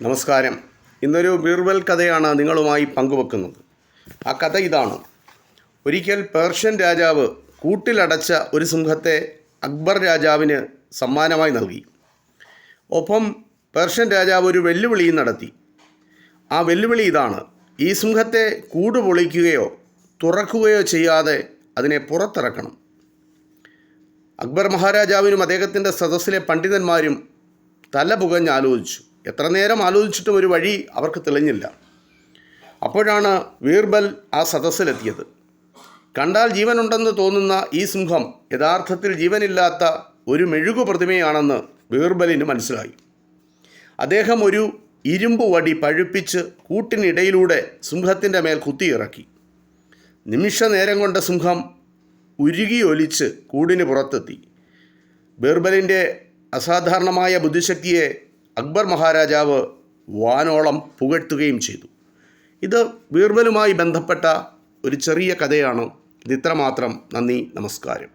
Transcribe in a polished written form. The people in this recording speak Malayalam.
നമസ്കാരം. ഇന്നൊരു ബീർബൽ കഥയാണ് നിങ്ങളുമായി പങ്കുവെക്കുന്നത്. ആ കഥ ഇതാണ്. ഒരിക്കൽ പേർഷ്യൻ രാജാവ് കൂട്ടിലടച്ച ഒരു സിംഹത്തെ അക്ബർ രാജാവിന് സമ്മാനമായി നൽകി. ഒപ്പം പേർഷ്യൻ രാജാവ് ഒരു വെല്ലുവിളിയും നടത്തി. ആ വെല്ലുവിളി ഇതാണ്: ഈ സിംഹത്തെ കൂട് പൊളിക്കുകയോ തുറക്കുകയോ ചെയ്യാതെ അതിനെ പുറത്തിറക്കണം. അക്ബർ മഹാരാജാവിനും അദ്ദേഹത്തിൻ്റെ സദസ്സിലെ പണ്ഡിതന്മാരും തല പുകഞ്ഞ് ആലോചിച്ചു. എത്ര നേരം ആലോചിച്ചിട്ടും ഒരു വഴി അവർക്ക് തെളിഞ്ഞില്ല. അപ്പോഴാണ് ബീർബൽ ആ സദസ്സിലെത്തിയത്. കണ്ടാൽ ജീവനുണ്ടെന്ന് തോന്നുന്ന ഈ സിംഹം യഥാർത്ഥത്തിൽ ജീവനില്ലാത്ത ഒരു മെഴുകു പ്രതിമയാണെന്ന് ബീർബലിന് മനസ്സിലായി. അദ്ദേഹം ഒരു ഇരുമ്പ് വടി പഴുപ്പിച്ച് കൂട്ടിനിടയിലൂടെ സിംഹത്തിൻ്റെ മേൽ കുത്തിയിറക്കി. നിമിഷ നേരം കൊണ്ട് സിംഹം ഉരുകിയൊലിച്ച് കൂടിന് പുറത്തെത്തി. ബീർബലിൻ്റെ അസാധാരണമായ ബുദ്ധിശക്തിയെ അക്ബർ മഹാരാജാവ് വാനോളം പുകഴ്ത്തുകയും ചെയ്തു. ഇത് ബീർബലുമായി ബന്ധപ്പെട്ട ഒരു ചെറിയ കഥയാണ്. ഇത് ഇത്രമാത്രം. നന്ദി, നമസ്കാരം.